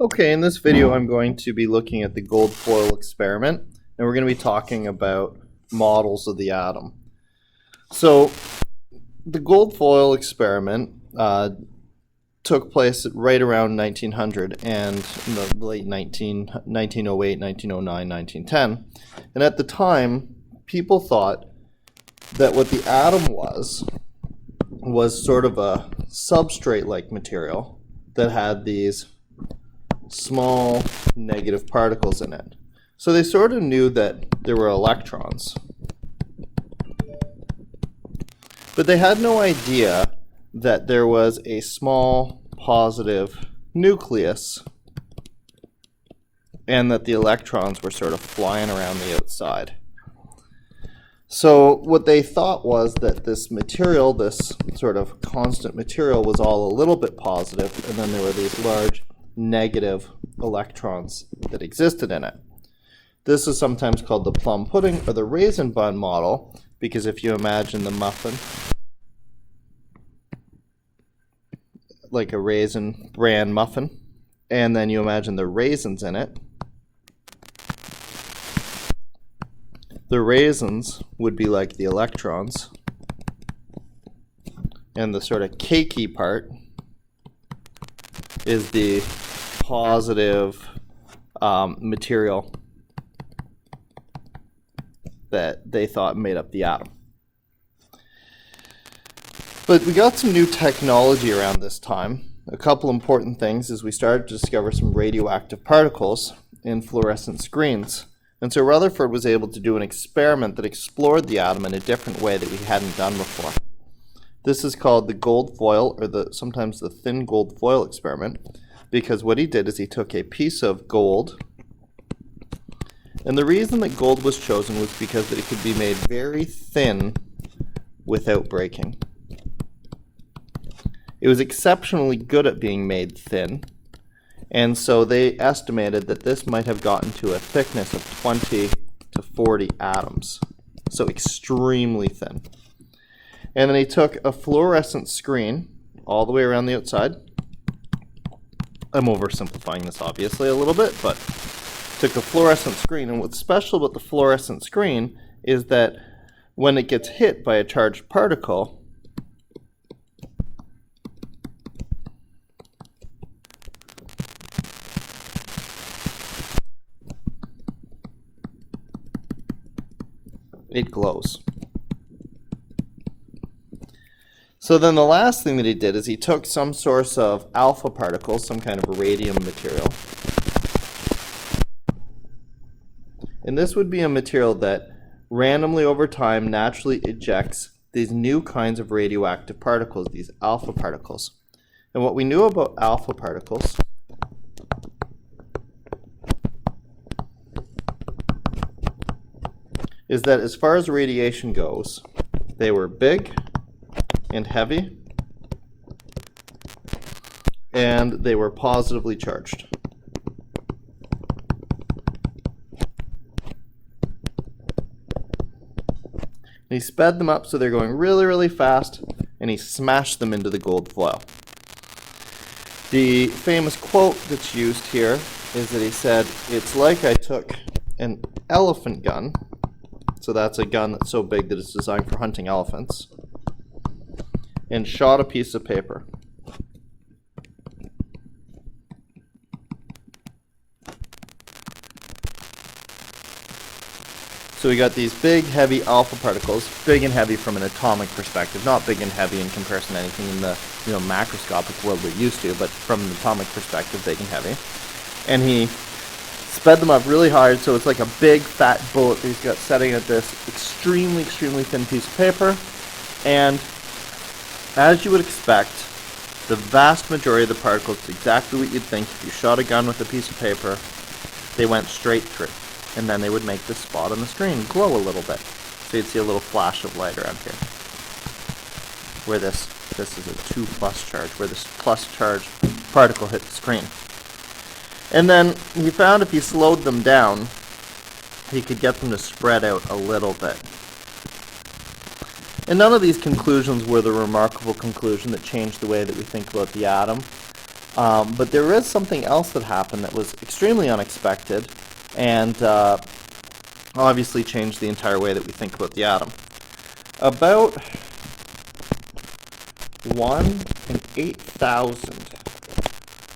Okay, in this video I'm going to be looking at the gold foil experiment, and we're going to be talking about models of the atom. So the gold foil experiment took place right around 1900 and in the late 1908, 1909, 1910. And at the time, people thought that what the atom was sort of a substrate-like material that had these small negative particles in it. So they sort of knew that there were electrons, but they had no idea that there was a small positive nucleus and that the electrons were sort of flying around the outside. So what they thought was that this material, this sort of constant material, was all a little bit positive, and then there were these large negative electrons that existed in it. This is sometimes called the plum pudding or the raisin bun model, because if you imagine the muffin like a raisin bran muffin, and then you imagine the raisins in it, the raisins would be like the electrons, and the sort of cakey part is the positive material that they thought made up the atom. But we got some new technology around this time. A couple important things is we started to discover some radioactive particles in fluorescent screens. And so Rutherford was able to do an experiment that explored the atom in a different way that we hadn't done before. This is called the gold foil, or sometimes the thin gold foil experiment, because what he did is he took a piece of gold, and the reason that gold was chosen was because it could be made very thin without breaking. It was exceptionally good at being made thin, and so they estimated that this might have gotten to a thickness of 20 to 40 atoms, so extremely thin. And then he took a fluorescent screen all the way around the outside. I'm oversimplifying this obviously a little bit, but took a fluorescent screen, and what's special about the fluorescent screen is that when it gets hit by a charged particle, it glows. So then the last thing that he did is he took some source of alpha particles, some kind of radium material. And this would be a material that randomly over time naturally ejects these new kinds of radioactive particles, these alpha particles. And what we knew about alpha particles is that as far as radiation goes, they were big and heavy, and they were positively charged. And he sped them up so they're going really, really fast, and he smashed them into the gold foil. The famous quote that's used here is that he said, "It's like I took an elephant gun," so that's a gun that's so big that it's designed for hunting elephants, and shot a piece of paper. So we got these big, heavy alpha particles, big and heavy from an atomic perspective, not big and heavy in comparison to anything in the macroscopic world we're used to, but from an atomic perspective, big and heavy. And he sped them up really hard, so it's like a big, fat bullet that he's got setting at this extremely, extremely thin piece of paper. And as you would expect, the vast majority of the particles, exactly what you'd think if you shot a gun with a piece of paper, they went straight through. And then they would make this spot on the screen glow a little bit. So you'd see a little flash of light around here. Where this is a 2+ charge, where this plus charge particle hit the screen. And then he found if he slowed them down, he could get them to spread out a little bit. And none of these conclusions were the remarkable conclusion that changed the way that we think about the atom. But there is something else that happened that was extremely unexpected and obviously changed the entire way that we think about the atom. About 1 in 8,000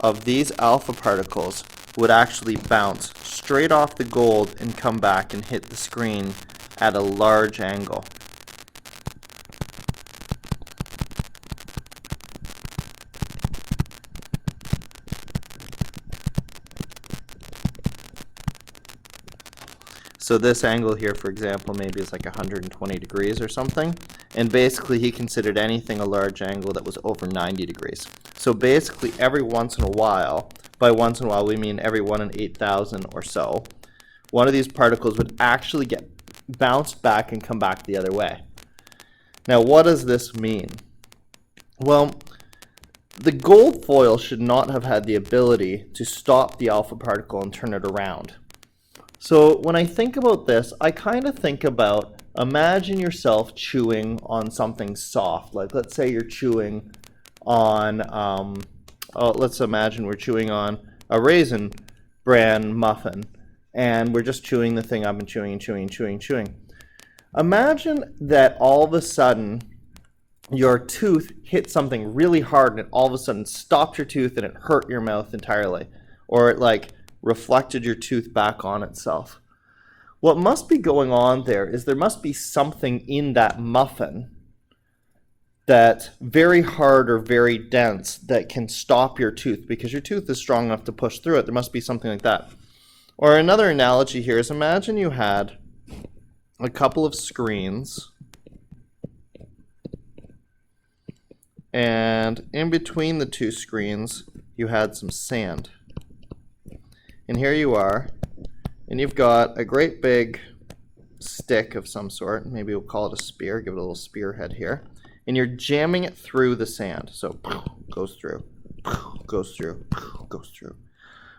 of these alpha particles would actually bounce straight off the gold and come back and hit the screen at a large angle. So this angle here, for example, maybe is like 120 degrees or something. And basically he considered anything a large angle that was over 90 degrees. So basically every once in a while, by once in a while we mean every 1 in 8,000 or so, one of these particles would actually get bounced back and come back the other way. Now what does this mean? Well, the gold foil should not have had the ability to stop the alpha particle and turn it around. So when I think about this, I kind of think about, imagine yourself chewing on something soft. Like let's say you're chewing on, let's imagine we're chewing on a Raisin Bran muffin, and we're just chewing the thing up and chewing and chewing and chewing and chewing. Imagine that all of a sudden your tooth hit something really hard and it all of a sudden stopped your tooth and it hurt your mouth entirely. Or it like reflected your tooth back on itself. What must be going on there is there must be something in that muffin that's very hard or very dense that can stop your tooth because your tooth is strong enough to push through it. There must be something like that. Or another analogy here is imagine you had a couple of screens and in between the two screens you had some sand. And here you are, and you've got a great big stick of some sort, maybe we'll call it a spear, give it a little spearhead here, and you're jamming it through the sand. So goes through, goes through, goes through.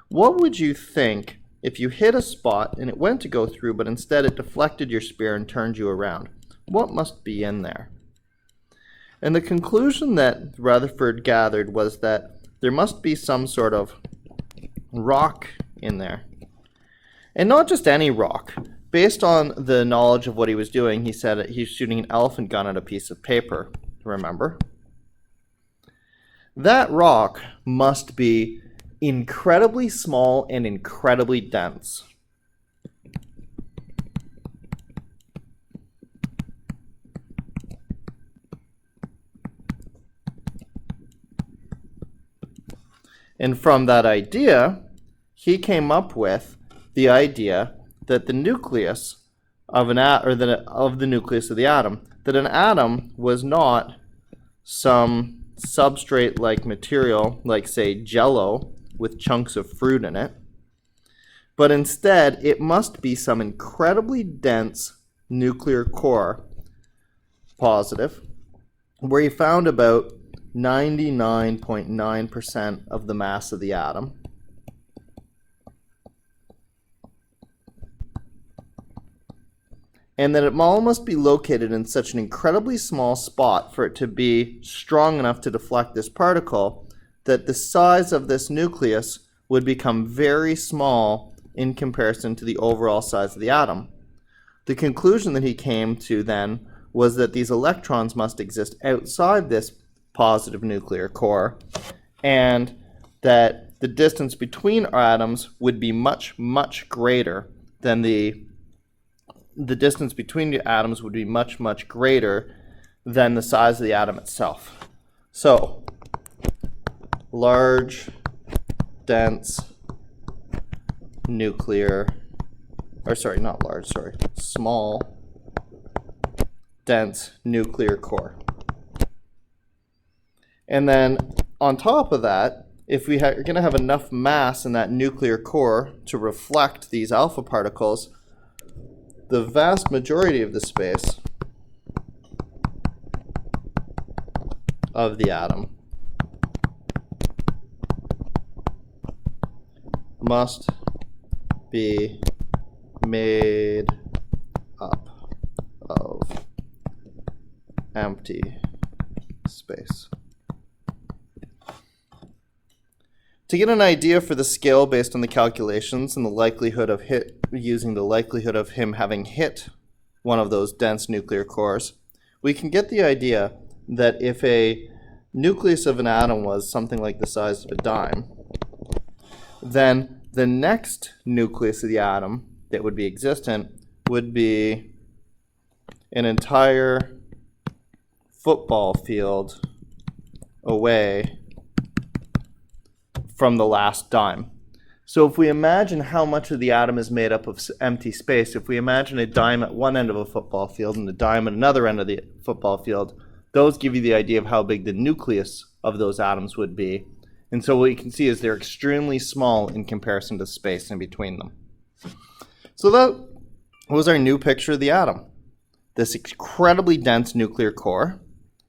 What would you think if you hit a spot and it went to go through, but instead it deflected your spear and turned you around? What must be in there? And the conclusion that Rutherford gathered was that there must be some sort of rock in there. And not just any rock. Based on the knowledge of what he was doing, he said that he's shooting an elephant gun at a piece of paper, remember? That rock must be incredibly small and incredibly dense. And from that idea, he came up with the idea that the nucleus of the nucleus of the atom, that an atom was not some substrate-like material, like say Jello with chunks of fruit in it, but instead it must be some incredibly dense nuclear core, positive, where he found about 99.9% of the mass of the atom. And that it all must be located in such an incredibly small spot for it to be strong enough to deflect this particle that the size of this nucleus would become very small in comparison to the overall size of the atom. The conclusion that he came to then was that these electrons must exist outside this positive nuclear core, and that the distance between atoms would be much, much greater than the distance between the atoms would be much, much greater than the size of the atom itself. So, large, dense, nuclear, or sorry, not large, sorry, small, dense nuclear core. And then on top of that, if we are going to have enough mass in that nuclear core to reflect these alpha particles, the vast majority of the space of the atom must be made up of empty space. To get an idea for the scale based on the calculations and the likelihood of using the likelihood of him having hit one of those dense nuclear cores, we can get the idea that if a nucleus of an atom was something like the size of a dime, then the next nucleus of the atom that would be existent would be an entire football field away from the last dime. So if we imagine how much of the atom is made up of empty space, if we imagine a dime at one end of a football field and a dime at another end of the football field, those give you the idea of how big the nucleus of those atoms would be. And so what you can see is they're extremely small in comparison to space in between them. So that was our new picture of the atom. This incredibly dense nuclear core,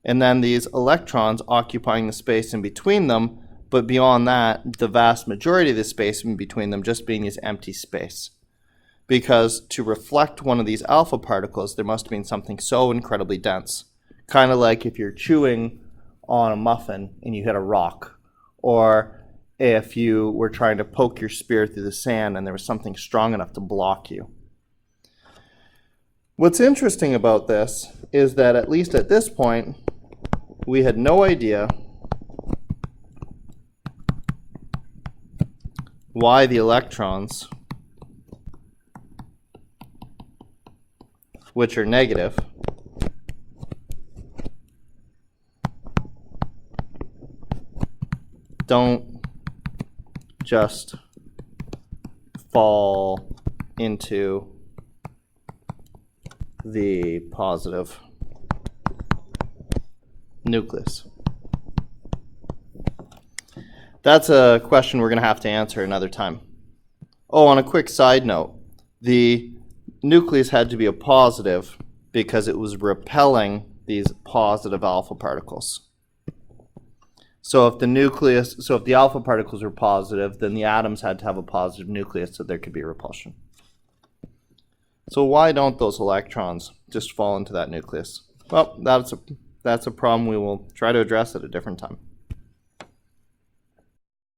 and then these electrons occupying the space in between them, but beyond that, the vast majority of the space in between them just being this empty space. Because to reflect one of these alpha particles, there must have been something so incredibly dense. Kind of like if you're chewing on a muffin and you hit a rock, or if you were trying to poke your spear through the sand and there was something strong enough to block you. What's interesting about this is that at least at this point, we had no idea why the electrons, which are negative, don't just fall into the positive nucleus. That's a question we're going to have to answer another time. Oh, on a quick side note, the nucleus had to be a positive because it was repelling these positive alpha particles. So if the alpha particles were positive, then the atoms had to have a positive nucleus so there could be repulsion. So why don't those electrons just fall into that nucleus? Well, that's a problem we will try to address at a different time.